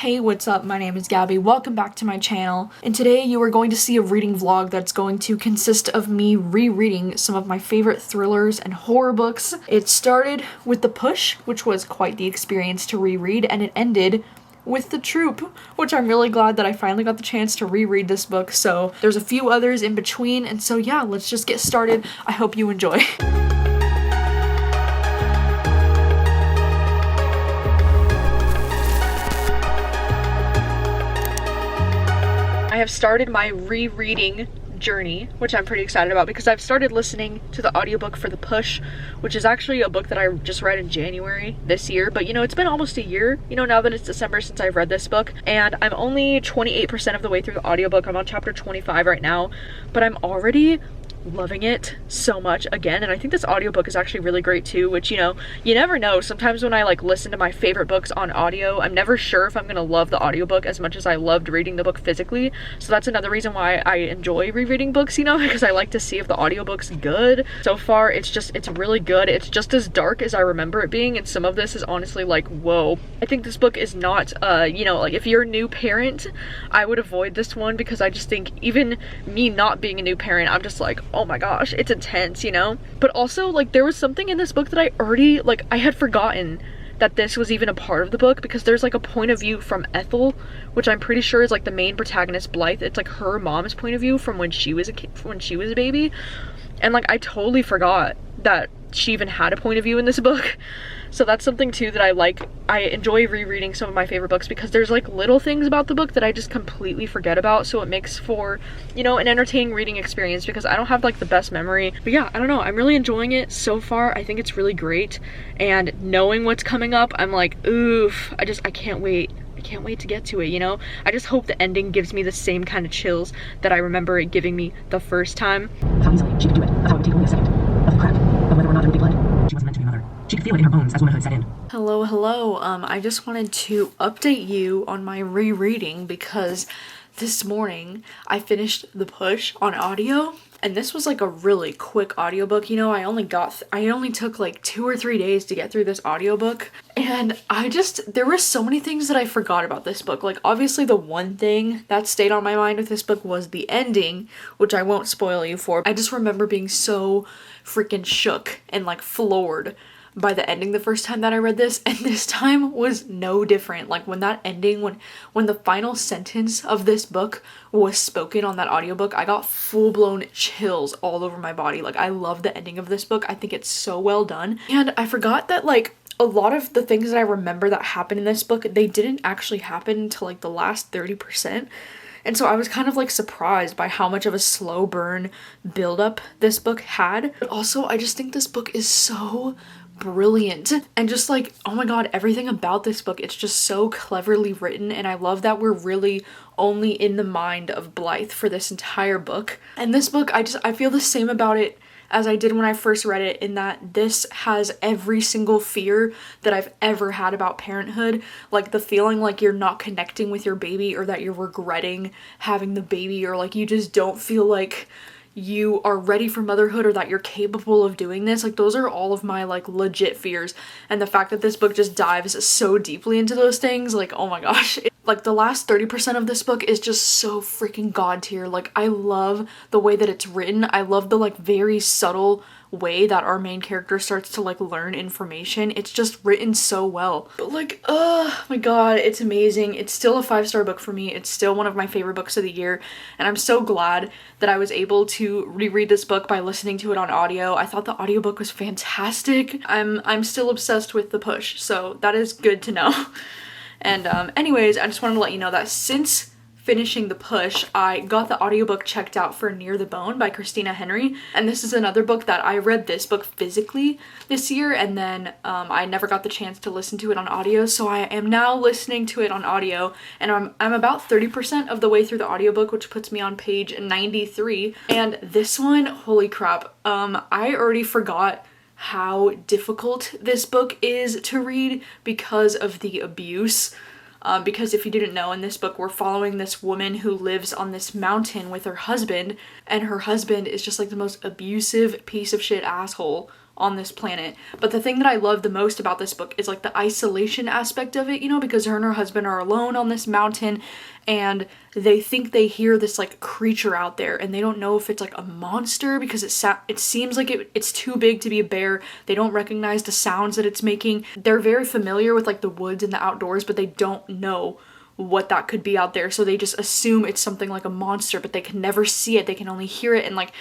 Hey, what's up? My name is Gabby. Welcome back to my channel. And today you are going to see a reading vlog that's going to consist of me rereading some of my favorite thrillers and horror books. It started with The Push, which was quite the experience to reread, and it ended with The Troop, which I'm really glad that I finally got the chance to reread this book. So there's a few others in between, and so yeah, let's just get started. I hope you enjoy. I have started my rereading journey, which I'm pretty excited about because I've started listening to the audiobook for The Push, which is actually a book that I just read in January this year. But you know, it's been almost a year, now that it's December since I've read this book, and I'm only 28% of the way through the audiobook. I'm on chapter 25 right now, but I'm already loving it so much again. And I think this audiobook is actually really great too, which you never know. Sometimes when I listen to my favorite books on audio, I'm never sure if I'm gonna love the audiobook as much as I loved reading the book physically. So that's another reason why I enjoy rereading books, because I like to see if the audiobook's good. So far it's really good. It's just as dark as I remember it being, and some of this is honestly like, whoa. I think this book is not if you're a new parent, I would avoid this one, because I just think, even me not being a new parent, I'm just like, oh my gosh, it's intense, But also, there was something in this book that I had forgotten that this was even a part of the book, because there's a point of view from Ethel, which I'm pretty sure is the main protagonist, Blythe. It's her mom's point of view from when she was a baby. And I totally forgot that she even had a point of view in this book. So that's something too that I like. I enjoy rereading some of my favorite books because there's little things about the book that I just completely forget about, so it makes for, an entertaining reading experience, because I don't have the best memory. But yeah, I don't know, I'm really enjoying it so far. I think it's really great, and knowing what's coming up, I'm oof, I can't wait. I can't wait to get to it, I just hope the ending gives me the same kind of chills that I remember it giving me the first time. How easily she could do it, of how it would take only a second, of the crack, of whether or not it would be blood. She wasn't meant to be a mother. She could feel it in her bones as womanhood set in. Hello. I just wanted to update you on my rereading, because this morning I finished The Push on audio, and this was a really quick audiobook. I only took 2 or 3 days to get through this audiobook, and there were so many things that I forgot about this book. Obviously the one thing that stayed on my mind with this book was the ending, which I won't spoil you for. I just remember being so freaking shook and floored by the ending the first time that I read this, and this time was no different. When that ending, when the final sentence of this book was spoken on that audiobook, I got full-blown chills all over my body. I love the ending of this book. I think it's so well done. And I forgot that a lot of the things that I remember that happened in this book, they didn't actually happen until the last 30%. And so I was kind of surprised by how much of a slow burn buildup this book had. But also, I just think this book is so brilliant, and just oh my god, everything about this book, it's just so cleverly written. And I love that we're really only in the mind of Blythe for this entire book. And this book, I feel the same about it as I did when I first read it, in that this has every single fear that I've ever had about parenthood. The feeling you're not connecting with your baby, or that you're regretting having the baby, or you just don't feel you are ready for motherhood, or that you're capable of doing this. Those are all of my legit fears. And the fact that this book just dives so deeply into those things, oh my gosh. The last 30% of this book is just so freaking god tier. I love the way that it's written. I love the very subtle way that our main character starts to learn information. It's just written so well. But oh my god, it's amazing. It's still a 5-star book for me. It's still one of my favorite books of the year, and I'm so glad that I was able to reread this book by listening to it on audio. I thought the audiobook was fantastic. I'm still obsessed with The Push, so that is good to know. And anyways, I just wanted to let you know that since finishing The Push, I got the audiobook checked out for Near the Bone by Christina Henry, and this is another book that I read this book physically this year, and then I never got the chance to listen to it on audio, so I am now listening to it on audio, and I'm about 30% of the way through the audiobook, which puts me on page 93, and this one, holy crap, I already forgot how difficult this book is to read because of the abuse. Because if you didn't know, in this book we're following this woman who lives on this mountain with her husband, and her husband is just the most abusive piece of shit asshole on this planet. But the thing that I love the most about this book is like the isolation aspect of it, you know, because her and her husband are alone on this mountain and they think they hear this like creature out there and they don't know if it's like a monster because it seems like it's too big to be a bear. They don't recognize the sounds that it's making. They're very familiar with like the woods and the outdoors, but they don't know what that could be out there, so they just assume it's something like a monster, but they can never see it. They can only hear it, and like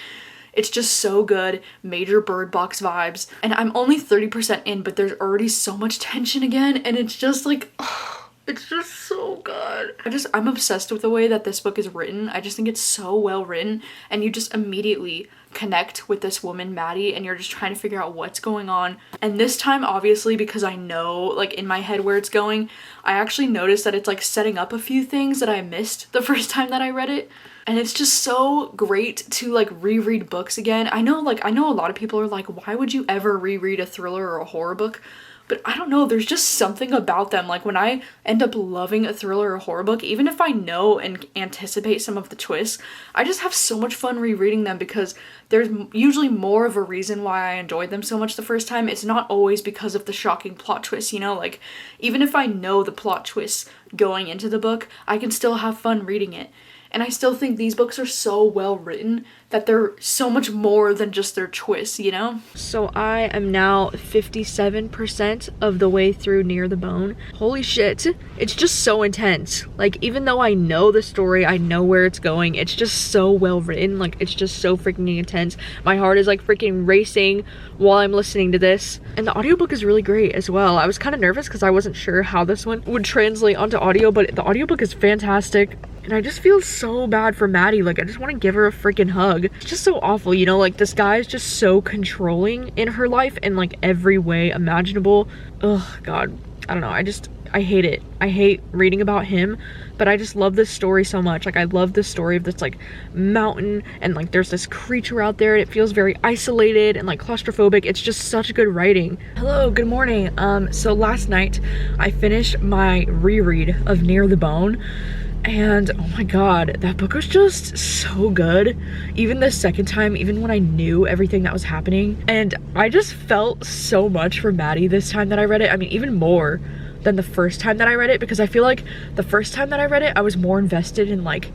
it's just so good. Major Bird Box vibes. And I'm only 30% in, but there's already so much tension again, and it's just like, oh, it's just so good. I'm obsessed with the way that this book is written. I just think it's so well written, and you just immediately connect with this woman, Maddie, and you're just trying to figure out what's going on. And this time, obviously, because I know like in my head where it's going, I actually noticed that it's like setting up a few things that I missed the first time that I read it. And it's just so great to like reread books again. I know a lot of people are like, why would you ever reread a thriller or a horror book? But I don't know, there's just something about them. Like when I end up loving a thriller or a horror book, even if I know and anticipate some of the twists, I just have so much fun rereading them because there's usually more of a reason why I enjoyed them so much the first time. It's not always because of the shocking plot twists, you know? Like even if I know the plot twists going into the book, I can still have fun reading it. And I still think these books are so well written that they're so much more than just their twists, you know? So I am now 57% of the way through Near the Bone. Holy shit, it's just so intense. Like, even though I know the story, I know where it's going, it's just so well written. Like, it's just so freaking intense. My heart is like freaking racing while I'm listening to this. And the audiobook is really great as well. I was kind of nervous because I wasn't sure how this one would translate onto audio, but the audiobook is fantastic. And I just feel so bad for Maddie. Like, I just want to give her a freaking hug. It's just so awful, you know? Like, this guy is just so controlling in her life in, like, every way imaginable. Ugh, God. I don't know. I hate it. I hate reading about him, but I just love this story so much. Like, I love the story of this, like, mountain, and, like, there's this creature out there, and it feels very isolated and, like, claustrophobic. It's just such good writing. Hello, good morning. So last night, I finished my reread of Near the Bone. And oh my god, that book was just so good. Even the second time, even when I knew everything that was happening. And I just felt so much for Maddie this time that I read it. I mean, even more than the first time that I read it, because I feel like the first time that I read it, I was more invested in like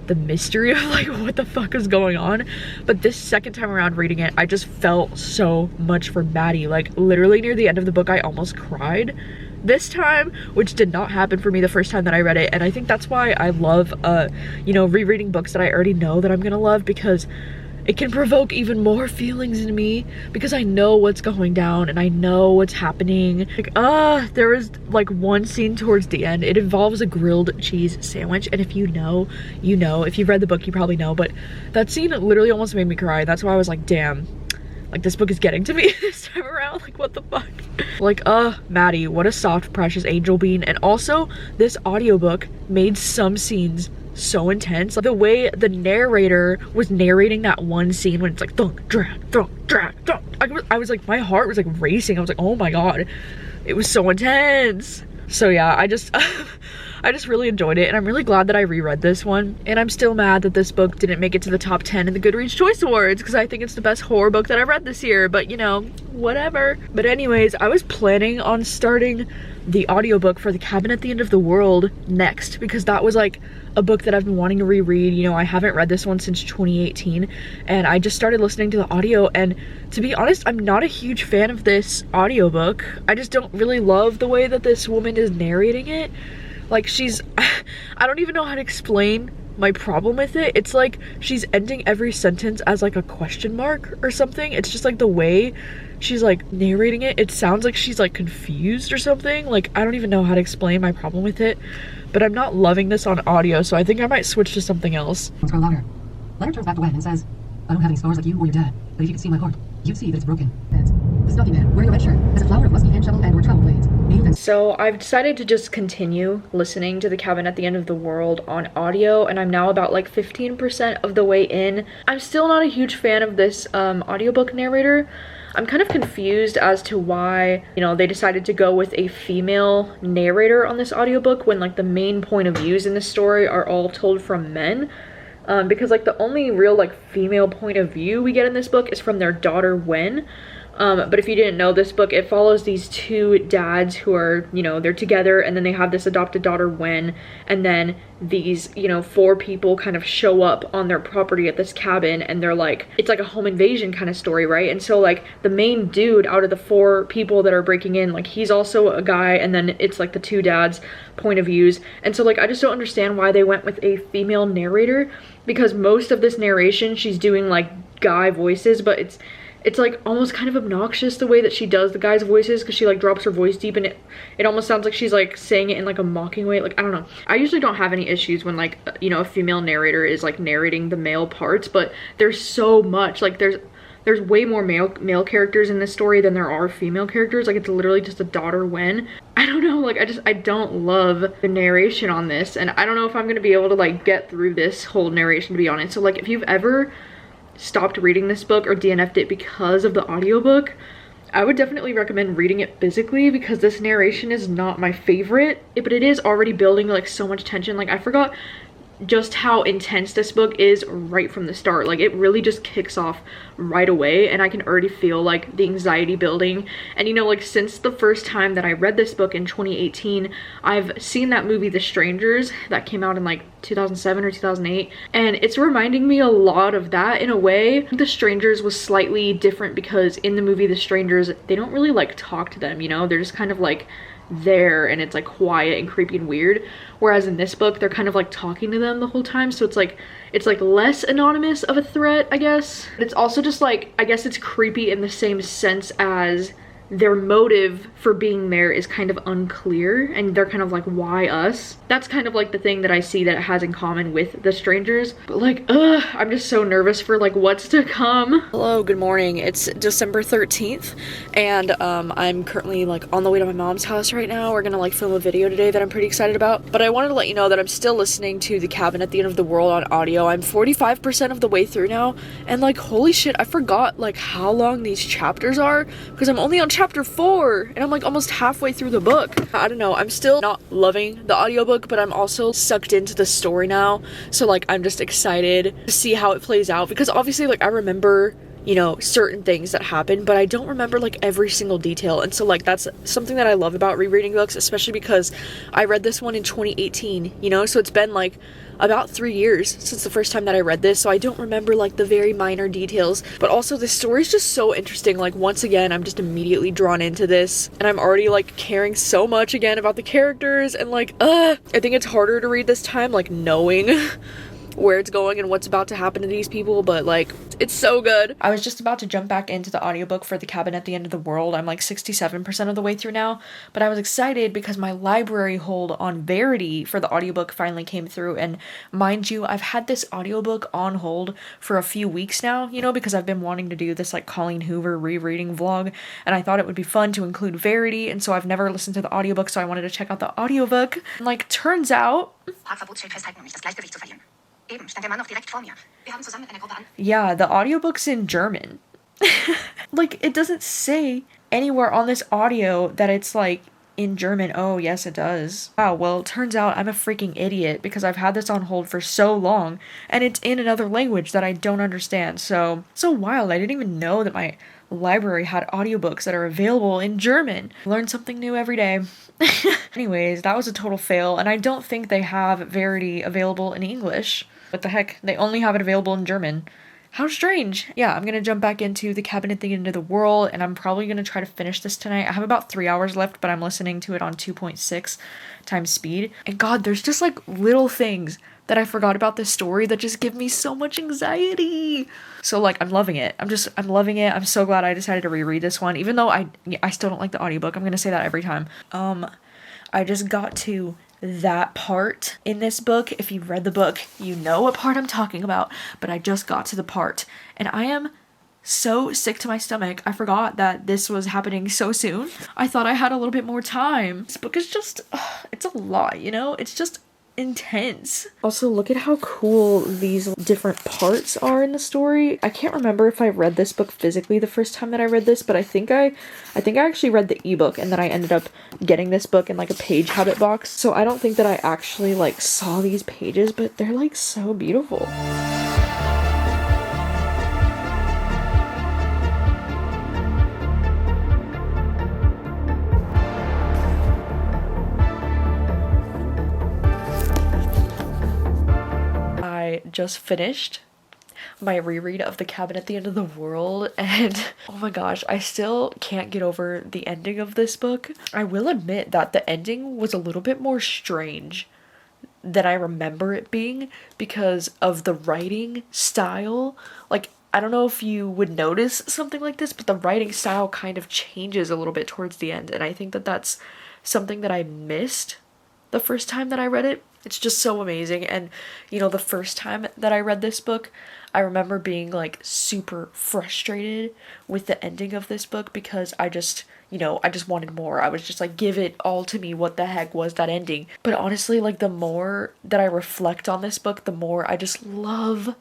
the mystery of like what the fuck is going on. But this second time around reading it, I just felt so much for Maddie. Like literally near the end of the book, I almost cried this time, which did not happen for me the first time that I read it. And I think that's why I love you know, rereading books that I already know that I'm gonna love, because it can provoke even more feelings in me because I know what's going down and I know what's happening. Like, there was like one scene towards the end. It involves a grilled cheese sandwich, and if you know, you know. If you've read the book, you probably know, but that scene literally almost made me cry. That's why I was like, damn, like this book is getting to me this time around. Like, what the fuck? Like, Maddie, what a soft, precious angel bean. And also, this audiobook made some scenes so intense. Like, the way the narrator was narrating that one scene when it's like, thunk, drag, thunk, drag, thunk. I was like, my heart was like racing. I was like, oh my god. It was so intense. So yeah, I just really enjoyed it, and I'm really glad that I reread this one. And I'm still mad that this book didn't make it to the top 10 in the Goodreads Choice Awards, because I think it's the best horror book that I've read this year, but you know, whatever. But anyways, I was planning on starting the audiobook for The Cabin at the End of the World next, because that was like a book that I've been wanting to reread. You know, I haven't read this one since 2018, and I just started listening to the audio, and to be honest, I'm not a huge fan of this audiobook. I just don't really love the way that this woman is narrating it. Like, I don't even know how to explain my problem with it. It's like she's ending every sentence as like a question mark or something. It's just like the way she's like narrating it. It sounds like she's like confused or something. Like, I don't even know how to explain my problem with it, but I'm not loving this on audio, so I think I might switch to something else. Let's grow louder. Letter turns back to Wen and says, I don't have any scars like you or your dad, but if you could see my heart, you'd see that it's broken. Heads. The stocky man, wearing a red shirt, has a flower of musky hand shovel and or travel blades. So I've decided to just continue listening to The Cabin at the End of the World on audio, and I'm now about like 15% of the way in. I'm still not a huge fan of this audiobook narrator. I'm kind of confused as to why, you know, they decided to go with a female narrator on this audiobook when like the main point of views in the story are all told from men. Because like the only real like female point of view we get in this book is from their daughter Wen. But if you didn't know, this book, it follows these two dads who are, you know, they're together, and then they have this adopted daughter, Wen, and then these, you know, 4 people kind of show up on their property at this cabin, and they're like, it's like a home invasion kind of story, right? And so like the main dude out of the 4 people that are breaking in, like he's also a guy, and then it's like the 2 dads' point of views. And so like I just don't understand why they went with a female narrator, because most of this narration she's doing like guy voices, but it's like almost kind of obnoxious the way that she does the guys' voices, because she like drops her voice deep, and it almost sounds like she's like saying it in like a mocking way. Like, I don't know. I usually don't have any issues when like, you know, a female narrator is like narrating the male parts, but there's so much, like there's way more male characters in this story than there are female characters. Like, it's literally just a daughter, Wen. I don't know, like I don't love the narration on this, and I don't know if I'm gonna be able to like get through this whole narration, to be honest. So like if you've ever stopped reading this book or DNF'd it because of the audiobook, I would definitely recommend reading it physically, because this narration is not my favorite, but it is already building like so much tension. Like, I forgot just how intense this book is right from the start. Like, it really just kicks off right away, and I can already feel like the anxiety building. And you know, like since the first time that I read this book in 2018, I've seen that movie The Strangers that came out in like 2007 or 2008, and it's reminding me a lot of that in a way. The Strangers was slightly different because in the movie The Strangers, they don't really like talk to them, you know, they're just kind of like there, and it's like quiet and creepy and weird, whereas in this book they're kind of like talking to them the whole time, so it's like less anonymous of a threat, I guess. But it's also just like, I guess it's creepy in the same sense as their motive for being there is kind of unclear, and they're kind of like, why us? That's kind of like the thing that I see that it has in common with The Strangers. But like, I'm just so nervous for like what's to come. Hello, good morning. It's December 13th, and I'm currently like on the way to my mom's house right now. We're gonna like film a video today that I'm pretty excited about. But I wanted to let you know that I'm still listening to The Cabin at the End of the World on audio. I'm 45% of the way through now, and like, holy shit, I forgot like how long these chapters are, because I'm only on chapter 4, and I'm like almost halfway through the book. I don't know, I'm still not loving the audiobook, but I'm also sucked into the story now, so like I'm just excited to see how it plays out, because obviously like I remember, you know, certain things that happen, but I don't remember like every single detail. And so like that's something that I love about rereading books, especially because I read this one in 2018, you know, so it's been like about 3 years since the first time that I read this, so I don't remember like the very minor details. But also the story is just so interesting. Like, once again, I'm just immediately drawn into this, and I'm already like caring so much again about the characters, and like I think it's harder to read this time, like knowing where it's going and what's about to happen to these people, but like it's so good. I was just about to jump back into the audiobook for The Cabin at the End of the World. I'm like 67% of the way through now, but I was excited because my library hold on Verity for the audiobook finally came through. And mind you, I've had this audiobook on hold for a few weeks now, you know, because I've been wanting to do this like Colleen Hoover rereading vlog, and I thought it would be fun to include Verity, and so I've never listened to the audiobook, so I wanted to check out the audiobook. And like, turns out yeah, the audiobook's in German. Like, it doesn't say anywhere on this audio that it's like in German. Oh, yes, it does. Wow, well, it turns out I'm a freaking idiot, because I've had this on hold for so long, and it's in another language that I don't understand. So wild. I didn't even know that my library had audiobooks that are available in German. Learn something new every day. Anyways, that was a total fail, and I don't think they have Verity available in English. What the heck? They only have it available in German. How strange. Yeah, I'm gonna jump back into The Cabin at the End of the World, and I'm probably gonna try to finish this tonight. I have about 3 hours left, but I'm listening to it on 2.6 times speed. And God, there's just like little things that I forgot about this story that just give me so much anxiety. So like, I'm loving it. I'm loving it. I'm so glad I decided to reread this one, even though I still don't like the audiobook. I'm gonna say that every time. I just got to that part in this book. If you've read the book, you know what part I'm talking about, but I just got to the part, and I am so sick to my stomach. I forgot that this was happening so soon. I thought I had a little bit more time. This book is just, it's a lot, you know? It's just intense. Also, look at how cool these different parts are in the story. I can't remember if I read this book physically the first time that I read this, but I think I actually read the ebook, and then I ended up getting this book in like a page habit box. So I don't think that I actually like saw these pages, but they're like so beautiful. just finished my reread of The Cabin at the End of the World, and oh my gosh, I still can't get over the ending of this book. I will admit that the ending was a little bit more strange than I remember it being because of the writing style. Like, I don't know if you would notice something like this, but the writing style kind of changes a little bit towards the end, and I think that that's something that I missed the first time that I read it. It's just so amazing. And you know, the first time that I read this book, I remember being like super frustrated with the ending of this book because I just wanted more. I was just like, give it all to me. What the heck was that ending? But honestly, like, the more that I reflect on this book, the more I just love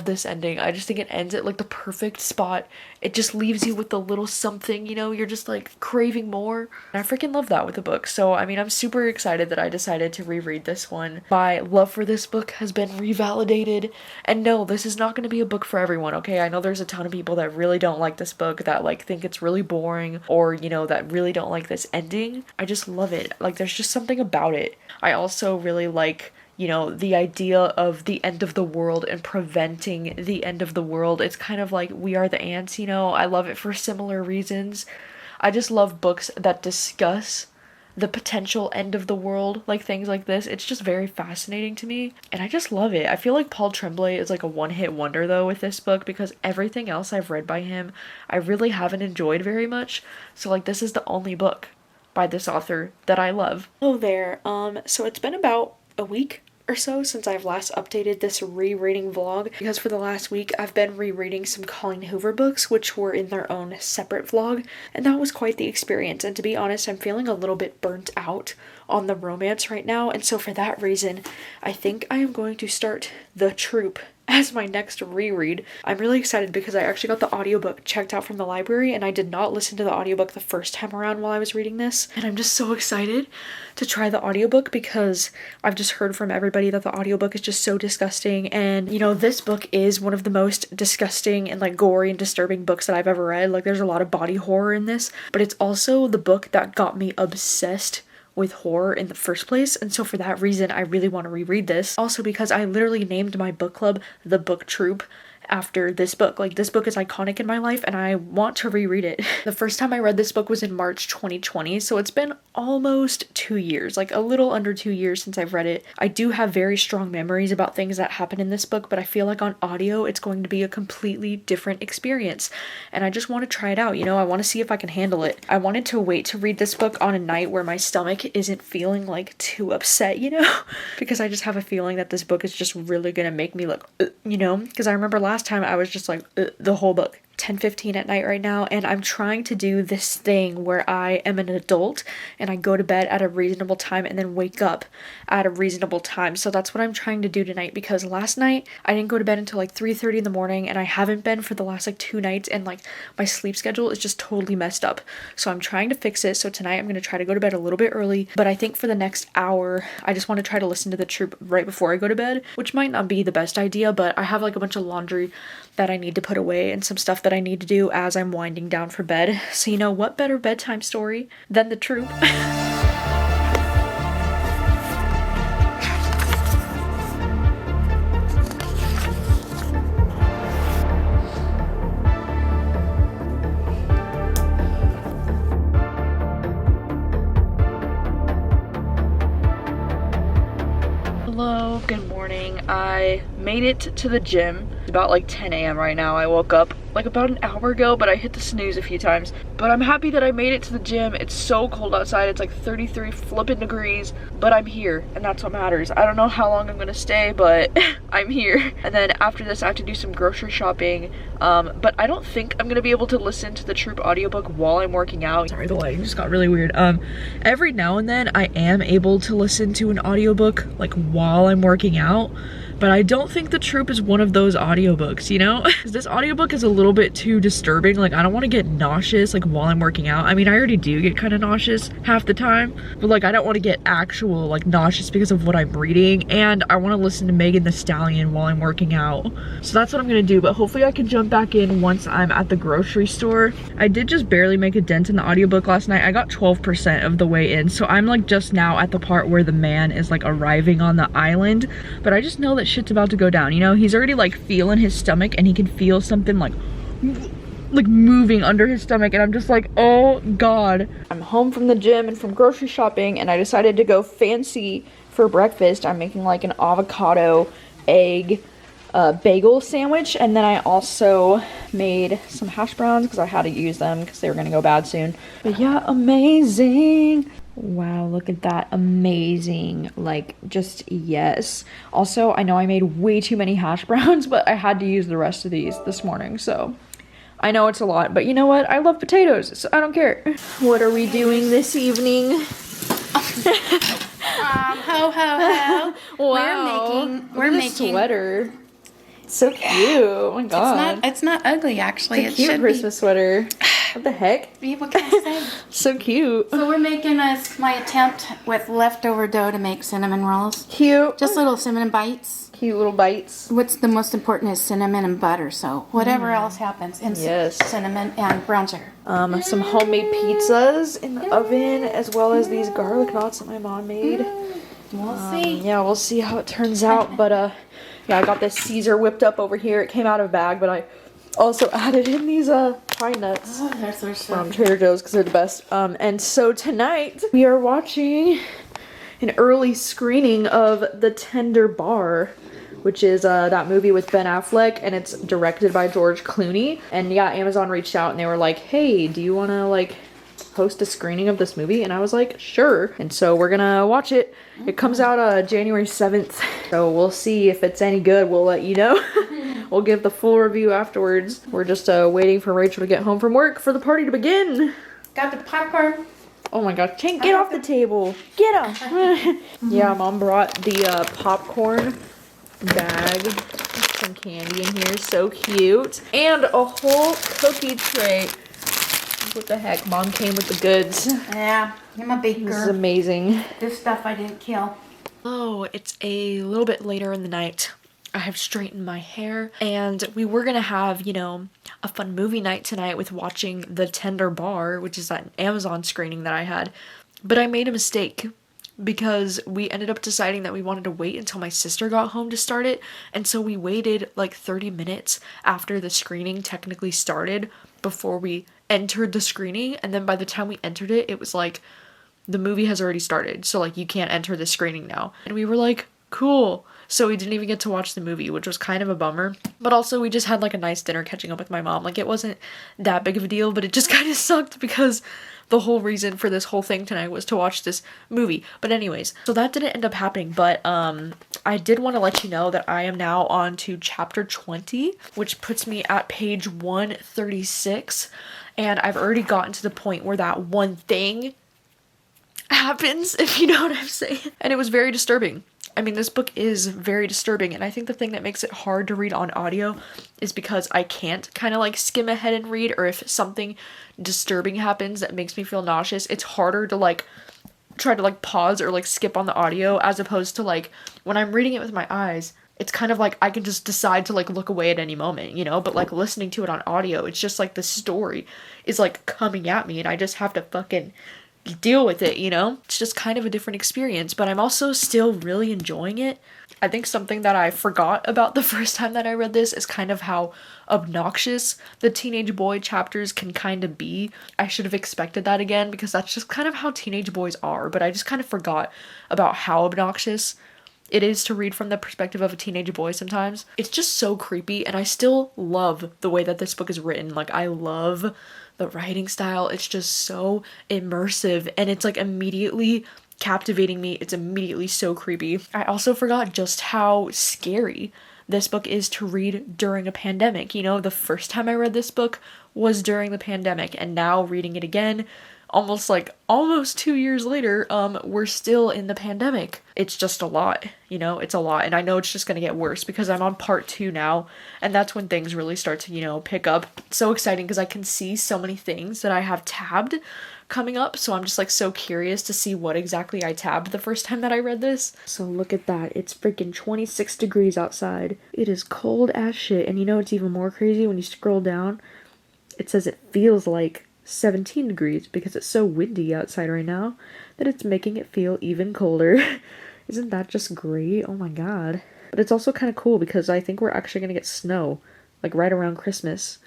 this ending. I just think it ends at like the perfect spot. It just leaves you with a little something, you know, you're just like craving more. And I freaking love that with the book. So I mean, I'm super excited that I decided to reread this one. My love for this book has been revalidated. And no, this is not going to be a book for everyone, okay? I know there's a ton of people that really don't like this book, that like think it's really boring, or you know, that really don't like this ending. I just love it. Like, there's just something about it. I also really like, you know, the idea of the end of the world and preventing the end of the world. It's kind of like We Are the Ants, you know. I love it for similar reasons. I just love books that discuss the potential end of the world, like things like this. It's just very fascinating to me, and I just love it. I feel like Paul Tremblay is like a one-hit wonder though with this book, because everything else I've read by him I really haven't enjoyed very much. So like, this is the only book by this author that I love. Hello there. So it's been about a week or so since I've last updated this rereading vlog, because for the last week I've been rereading some Colleen Hoover books, which were in their own separate vlog, and that was quite the experience. And to be honest, I'm feeling a little bit burnt out on the romance right now, and so for that reason I think I am going to start The Troop as my next reread. I'm really excited because I actually got the audiobook checked out from the library, and I did not listen to the audiobook the first time around while I was reading this, and I'm just so excited to try the audiobook because I've just heard from everybody that the audiobook is just so disgusting. And you know, this book is one of the most disgusting and like gory and disturbing books that I've ever read. Like, there's a lot of body horror in this, but it's also the book that got me obsessed with horror in the first place, and so for that reason I really want to reread this. Also because I literally named my book club The Book Troop after this book. Like, this book is iconic in my life and I want to reread it. The first time I read this book was in March 2020, so it's been almost 2 years, like a little under 2 years since I've read it. I do have very strong memories about things that happen in this book, but I feel like on audio it's going to be a completely different experience, and I just want to try it out, you know. I want to see if I can handle it. I wanted to wait to read this book on a night where my stomach isn't feeling like too upset, you know, because I just have a feeling that this book is just really gonna make me look, you know, because I remember last time I was just like the whole book. 10:15 at night right now, and I'm trying to do this thing where I am an adult and I go to bed at a reasonable time and then wake up at a reasonable time. So that's what I'm trying to do tonight, because last night I didn't go to bed until like 3:30 in the morning, and I haven't been for the last like 2 nights, and like my sleep schedule is just totally messed up. So I'm trying to fix it. So tonight I'm going to try to go to bed a little bit early, but I think for the next hour I just want to try to listen to The Troop right before I go to bed, which might not be the best idea, but I have like a bunch of laundry that I need to put away and some stuff that I need to do as I'm winding down for bed. So you know, what better bedtime story than The Troop? Hello, good morning. I made it to the gym. It's about like 10 a.m. right now. I woke up like about an hour ago, but I hit the snooze a few times. But I'm happy that I made it to the gym. It's so cold outside. It's like 33 flippin' degrees, but I'm here, and that's what matters. I don't know how long I'm gonna stay, but I'm here. And then after this I have to do some grocery shopping, but I don't think I'm gonna be able to listen to the Troop audiobook while I'm working out. Sorry, the lighting just got really weird. Every now and then I am able to listen to an audiobook like while I'm working out, but I don't think The Troop is one of those audiobooks, you know? This audiobook is a little bit too disturbing. Like, I don't want to get nauseous like while I'm working out. I mean, I already do get kind of nauseous half the time, but like I don't want to get actual like nauseous because of what I'm reading, and I want to listen to Megan Thee Stallion while I'm working out. So that's what I'm gonna do, but hopefully I can jump back in once I'm at the grocery store. I did just barely make a dent in the audiobook last night. I got 12% of the way in, so I'm like just now at the part where the man is like arriving on the island, but I just know that shit's about to go down, you know? He's already like feeling his stomach, and he can feel something like moving under his stomach, and I'm just like, oh god. I'm home from the gym and from grocery shopping, and I decided to go fancy for breakfast. I'm making like an avocado egg bagel sandwich, and then I also made some hash browns because I had to use them because they were gonna go bad soon. But yeah, amazing. Wow, look at that. Amazing. Like, just yes. Also, I know I made way too many hash browns, but I had to use the rest of these this morning, so I know it's a lot, but you know what? I love potatoes, so I don't care. What are we doing this evening? Ho ho ho. Wow. We're making sweater. So cute. Oh my god. It's not ugly actually. It's a cute Christmas sweater. What the heck? What can I say? So cute. So we're making my attempt with leftover dough to make cinnamon rolls. Cute. Just little cinnamon bites. Cute little bites. What's the most important is cinnamon and butter. So whatever else happens, in cinnamon and brown sugar. Some homemade pizzas in the oven, as well as these garlic knots that my mom made. We'll see. Yeah, we'll see how it turns out. But yeah, I got this Caesar whipped up over here. It came out of a bag, but I also added in these pine nuts from Trader Joe's because they're the best. And so tonight we are watching an early screening of The Tender Bar, which is that movie with Ben Affleck, and it's directed by George Clooney. And yeah, Amazon reached out and they were like, hey, do you want to like host a screening of this movie? And I was like, sure. And so we're gonna watch it. It comes out January 7th, so we'll see if it's any good. We'll let you know. We'll give the full review afterwards. We're just waiting for Rachel to get home from work for the party to begin. Got the popcorn. Oh my god, Tank, get off the table. Get up. Yeah, Mom brought the popcorn bag. Some candy in here, so cute. And a whole cookie tray. What the heck? Mom came with the goods. Yeah, I'm a baker. This is amazing. This stuff I didn't kill. Oh, it's a little bit later in the night. I have straightened my hair, and we were gonna have, you know, a fun movie night tonight with watching The Tender Bar, which is that Amazon screening that I had. But I made a mistake because we ended up deciding that we wanted to wait until my sister got home to start it, and so we waited like 30 minutes after the screening technically started before we entered the screening, and then by the time we entered it, it was like, the movie has already started, so like you can't enter the screening now. And we were like, cool. So we didn't even get to watch the movie, which was kind of a bummer. But also we just had like a nice dinner catching up with my mom. Like, it wasn't that big of a deal, but it just kind of sucked because the whole reason for this whole thing tonight was to watch this movie. But anyways, so that didn't end up happening, but I did want to let you know that I am now on to chapter 20, which puts me at page 136, and I've already gotten to the point where that one thing happens, if you know what I'm saying. And it was very disturbing. I mean, this book is very disturbing, and I think the thing that makes it hard to read on audio is because I can't kind of like skim ahead and read, or if something disturbing happens that makes me feel nauseous, it's harder to like try to like pause or like skip on the audio, as opposed to like when I'm reading it with my eyes, it's kind of like I can just decide to like look away at any moment, you know? But like listening to it on audio, it's just like the story is like coming at me and I just have to fucking deal with it, you know? It's just kind of a different experience, but I'm also still really enjoying it. I think something that I forgot about the first time that I read this is kind of how obnoxious the teenage boy chapters can kind of be. I should have expected that again, because that's just kind of how teenage boys are, but I just kind of forgot about how obnoxious it is to read from the perspective of a teenage boy sometimes. It's just so creepy, and I still love the way that this book is written. Like, I love the writing style. It's just so immersive, and it's like immediately captivating me. It's immediately so creepy. I also forgot just how scary this book is to read during a pandemic. You know, the first time I read this book was during the pandemic, and now reading it again, almost 2 years later, we're still in the pandemic. It's just a lot, it's a lot. And I know it's just gonna get worse because I'm on part 2 now, and that's when things really start to, pick up. It's so exciting because I can see so many things that I have tabbed coming up, so I'm just like so curious to see what exactly I tabbed the first time that I read this. So look at that, it's freaking 26 degrees outside. It is cold as shit, and it's even more crazy when you scroll down. It says it feels like 17 degrees because it's so windy outside right now that it's making it feel even colder. Isn't that just great? Oh my god. But it's also kind of cool because I think we're actually gonna get snow, like right around Christmas,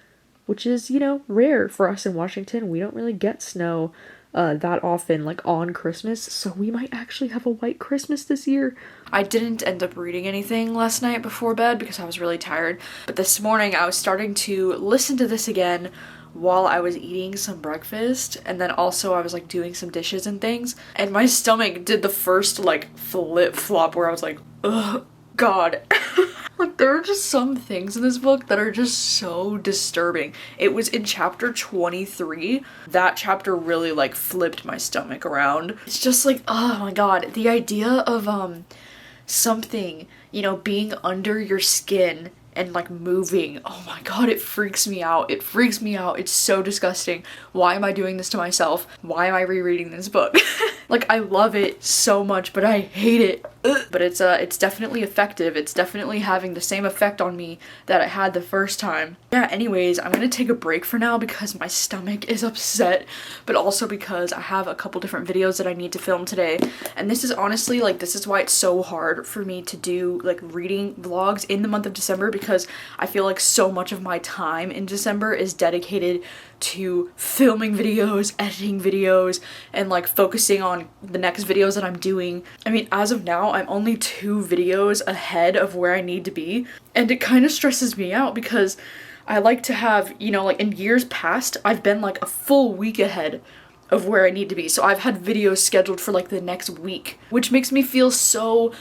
which is, rare for us in Washington. We don't really get snow that often, like on Christmas, so we might actually have a white Christmas this year. I didn't end up reading anything last night before bed because I was really tired, but this morning I was starting to listen to this again while I was eating some breakfast, and then also I was like doing some dishes and things, and my stomach did the first like flip-flop where I was like, ugh, god. Like, there are just some things in this book that are just so disturbing. It was in chapter 23. That chapter really like flipped my stomach around. It's just like, oh my god, the idea of something, being under your skin and like moving. Oh my god, it freaks me out. It freaks me out. It's so disgusting. Why am I doing this to myself? Why am I rereading this book? Like, I love it so much, but I hate it. Ugh. But it's definitely effective. It's definitely having the same effect on me that it had the first time. Yeah, anyways, I'm gonna take a break for now because my stomach is upset, but also because I have a couple different videos that I need to film today. And this is honestly, like, this is why it's so hard for me to do, like, reading vlogs in the month of December, because I feel like so much of my time in December is dedicated to filming videos, editing videos, and like focusing on the next videos that I'm doing. I mean, as of now, I'm only 2 videos ahead of where I need to be, and it kind of stresses me out because I like to have, like in years past, I've been like a full week ahead of where I need to be. So I've had videos scheduled for like the next week, which makes me feel so,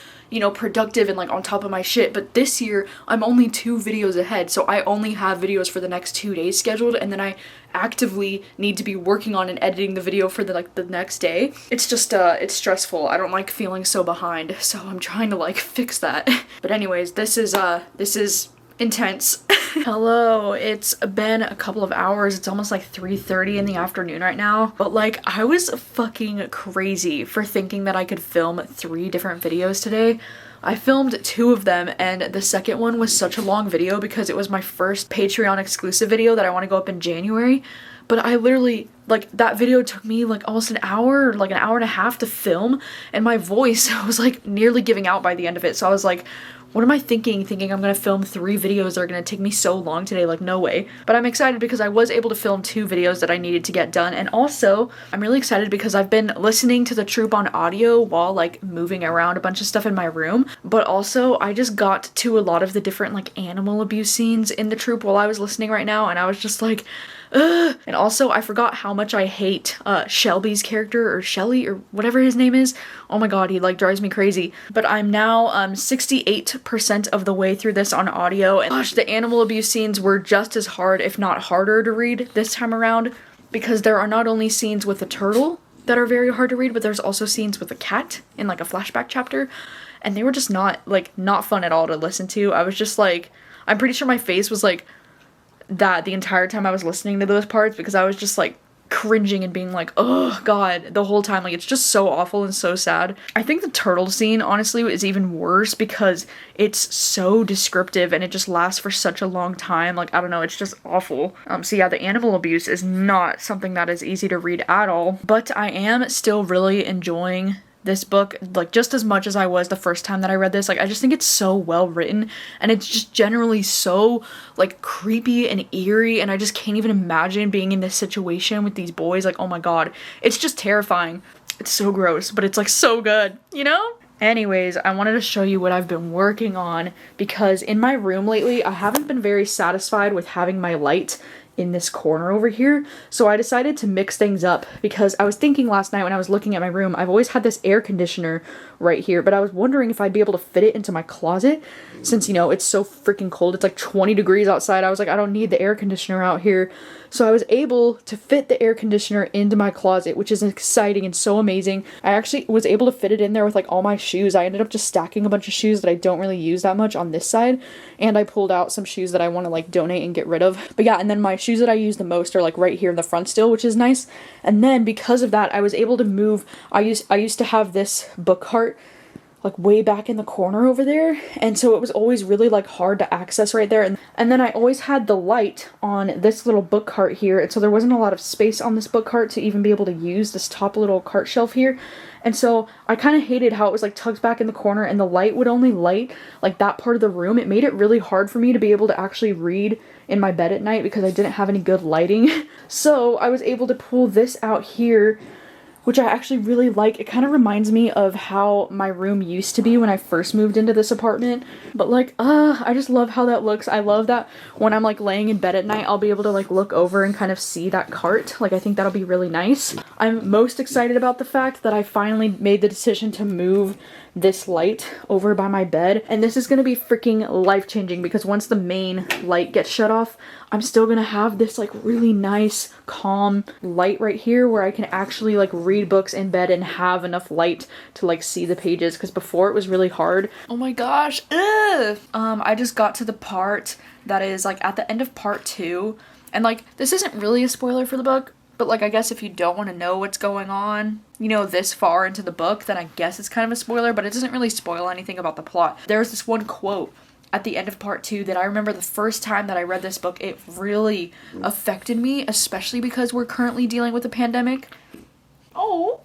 productive and like on top of my shit. But this year I'm only 2 videos ahead, so I only have videos for the next 2 days scheduled, and then I actively need to be working on and editing the video for the next day. It's just it's stressful. I don't like feeling so behind, so I'm trying to like fix that. But anyways, this is intense. Hello, it's been a couple of hours. It's almost like 3:30 in the afternoon right now, but like I was fucking crazy for thinking that I could film 3 different videos today. I filmed 2 of them, and the second one was such a long video because it was my first Patreon exclusive video that I want to go up in January. But I literally, like, that video took me like almost an hour, like an hour and a half to film, and my voice was like nearly giving out by the end of it. So I was like, what am I thinking I'm gonna film 3 videos that are gonna take me so long today? Like, no way. But I'm excited because I was able to film 2 videos that I needed to get done. And also, I'm really excited because I've been listening to the troop on audio while like moving around a bunch of stuff in my room. But also, I just got to a lot of the different like animal abuse scenes in the troop while I was listening right now, and I was just like, ugh. And also, I forgot how much I hate Shelby's character, or Shelly, or whatever his name is. Oh my god, he like drives me crazy. But I'm now 68% of the way through this on audio, and gosh, the animal abuse scenes were just as hard, if not harder, to read this time around, because there are not only scenes with a turtle that are very hard to read, but there's also scenes with a cat in like a flashback chapter, and they were just not fun at all to listen to. I was just like, I'm pretty sure my face was like that the entire time I was listening to those parts, because I was just like cringing and being like, oh god, the whole time. Like, it's just so awful and so sad. I think the turtle scene honestly is even worse because it's so descriptive and it just lasts for such a long time. Like, I don't know, it's just awful. So yeah, the animal abuse is not something that is easy to read at all, but I am still really enjoying this book, like, just as much as I was the first time that I read this. Like, I just think it's so well written, and it's just generally so, like, creepy and eerie, and I just can't even imagine being in this situation with these boys. Like, oh my god, it's just terrifying. It's so gross, but it's, like, so good, Anyways, I wanted to show you what I've been working on, because in my room lately, I haven't been very satisfied with having my light in this corner over here. So I decided to mix things up because I was thinking last night when I was looking at my room, I've always had this air conditioner right here, but I was wondering if I'd be able to fit it into my closet since, you know, it's so freaking cold. It's like 20 degrees outside. I was like, I don't need the air conditioner out here. So I was able to fit the air conditioner into my closet, which is exciting and so amazing. I actually was able to fit it in there with like all my shoes. I ended up just stacking a bunch of shoes that I don't really use that much on this side. And I pulled out some shoes that I want to like donate and get rid of. But yeah, and then my shoes that I use the most are like right here in the front still, which is nice. And then because of that, I was able to move. I used to have this book cart like way back in the corner over there, and so it was always really like hard to access right there, and then I always had the light on this little book cart here, and so there wasn't a lot of space on this book cart to even be able to use this top little cart shelf here. And so I kind of hated how it was like tucked back in the corner and the light would only light like that part of the room. It made it really hard for me to be able to actually read in my bed at night because I didn't have any good lighting. So I was able to pull this out here, which I actually really like. It kind of reminds me of how my room used to be when I first moved into this apartment. But like, I just love how that looks. I love that when I'm like laying in bed at night, I'll be able to like look over and kind of see that cart. Like, I think that'll be really nice. I'm most excited about the fact that I finally made the decision to move this light over by my bed, and this is gonna be freaking life-changing because once the main light gets shut off, I'm still gonna have this like really nice calm light right here where I can actually like read books in bed and have enough light to like see the pages, because before it was really hard. Oh my gosh. Ugh. I just got to the part that is like at the end of part 2, and like this isn't really a spoiler for the book, but like I guess if you don't want to know what's going on, you know, this far into the book, then I guess it's kind of a spoiler, but it doesn't really spoil anything about the plot. There's this one quote at the end of part 2 that I remember the first time that I read this book, it really affected me, especially because we're currently dealing with a pandemic. Oh,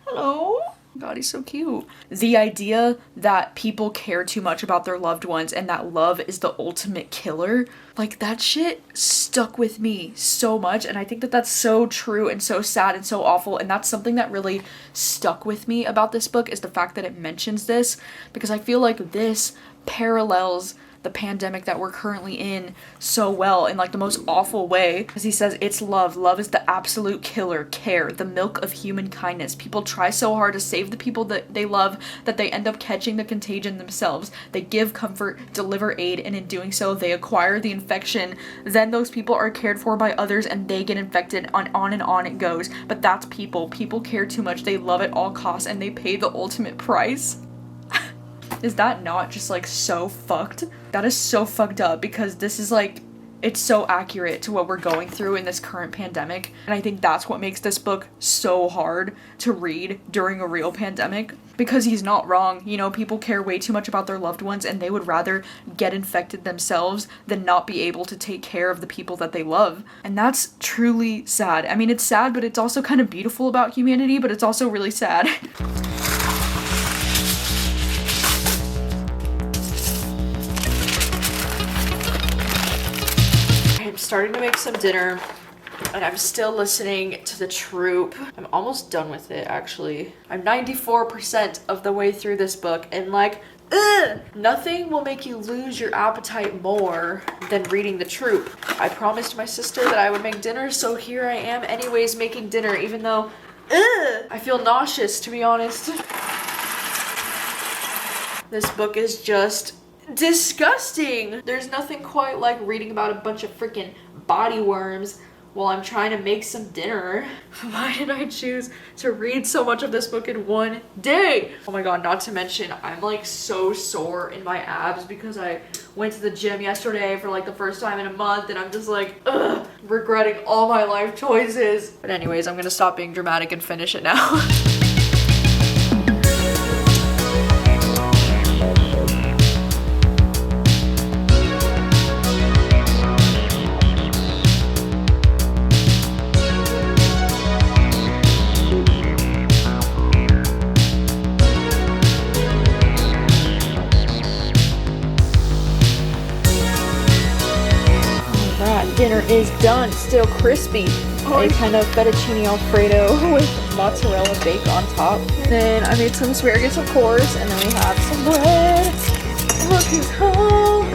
hello. God, he's so cute. The idea that people care too much about their loved ones and that love is the ultimate killer, like that shit stuck with me so much, and I think that that's so true and so sad and so awful, and that's something that really stuck with me about this book, is the fact that it mentions this, because I feel like this parallels the pandemic that we're currently in so well, in like the most awful way. As he says, it's love. Love is the absolute killer. Care, the milk of human kindness. People try so hard to save the people that they love that they end up catching the contagion themselves. They give comfort, deliver aid, and in doing so, they acquire the infection. Then those people are cared for by others and they get infected. On and on it goes. But that's people. People care too much. They love at all costs and they pay the ultimate price. Is that not just like so fucked? That is so fucked up, because this is like, it's so accurate to what we're going through in this current pandemic. And I think that's what makes this book so hard to read during a real pandemic, because he's not wrong. You know, people care way too much about their loved ones and they would rather get infected themselves than not be able to take care of the people that they love. And that's truly sad. I mean, it's sad, but it's also kind of beautiful about humanity, but it's also really sad. Starting to make some dinner, and I'm still listening to The Troop. I'm almost done with it, actually. I'm 94% of the way through this book, and like, nothing will make you lose your appetite more than reading The Troop. I promised my sister that I would make dinner, so here I am anyways making dinner, even though, I feel nauseous, to be honest. This book is just disgusting. There's nothing quite like reading about a bunch of freaking body worms while I'm trying to make some dinner. Why did I choose to read so much of this book in one day? Oh my god, not to mention I'm like so sore in my abs because I went to the gym yesterday for like the first time in a month, and I'm just like, regretting all my life choices. But anyways, I'm gonna stop being dramatic and finish it now. Dinner is done, still crispy. A kind of fettuccine alfredo with mozzarella bake on top. Then I made some asparagus, of course, and then we have some bread. Look who's home.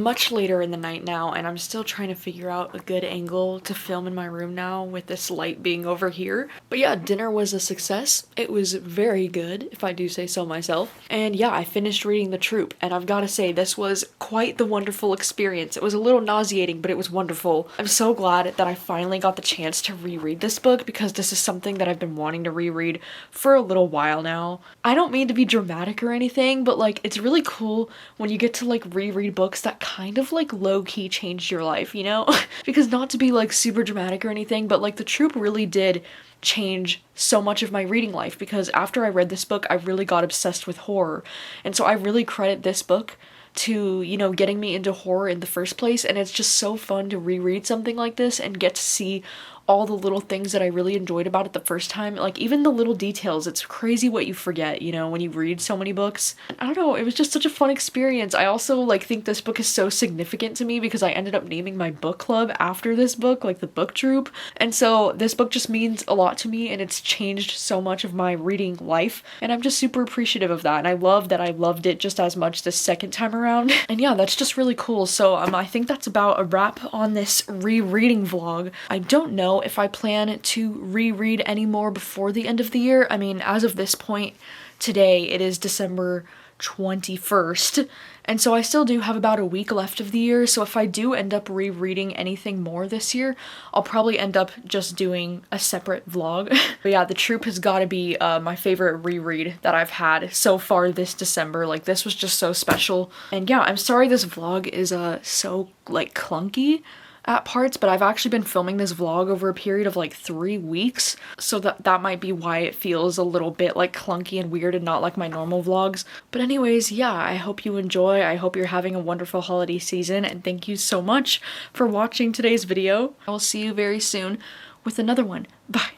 much later in the night now, and I'm still trying to figure out a good angle to film in my room now with this light being over here. But yeah, dinner was a success. It was very good, if I do say so myself. And yeah, I finished reading The Troop, and I've got to say, this was quite the wonderful experience. It was a little nauseating, but it was wonderful. I'm so glad that I finally got the chance to reread this book, because this is something that I've been wanting to reread for a little while now. I don't mean to be dramatic or anything, but like, it's really cool when you get to like reread books that kind of like low-key changed your life, you know? Because not to be like super dramatic or anything, but like The Troop really did change so much of my reading life, because after I read this book, I really got obsessed with horror. And so I really credit this book to, you know, getting me into horror in the first place. And it's just so fun to reread something like this and get to see all the little things that I really enjoyed about it the first time. Like, even the little details, it's crazy what you forget, you know, when you read so many books. I don't know, it was just such a fun experience. I also, like, think this book is so significant to me because I ended up naming my book club after this book, like the Book Troop. And so this book just means a lot to me, and it's changed so much of my reading life. And I'm just super appreciative of that. And I love that I loved it just as much this second time around. And yeah, that's just really cool. So I think that's about a wrap on this rereading vlog. I don't know if I plan to reread any more before the end of the year. I mean, as of this point, today, it is December 21st, and so I still do have about a week left of the year, so if I do end up rereading anything more this year, I'll probably end up just doing a separate vlog. But yeah, The Troop has got to be my favorite reread that I've had so far this December. Like, this was just so special. And yeah, I'm sorry this vlog is so like clunky at parts, but I've actually been filming this vlog over a period of like 3 weeks, so that might be why it feels a little bit like clunky and weird and not like my normal vlogs. But anyways, yeah, I hope you enjoy. I hope you're having a wonderful holiday season, and thank you so much for watching today's video. I will see you very soon with another one. Bye!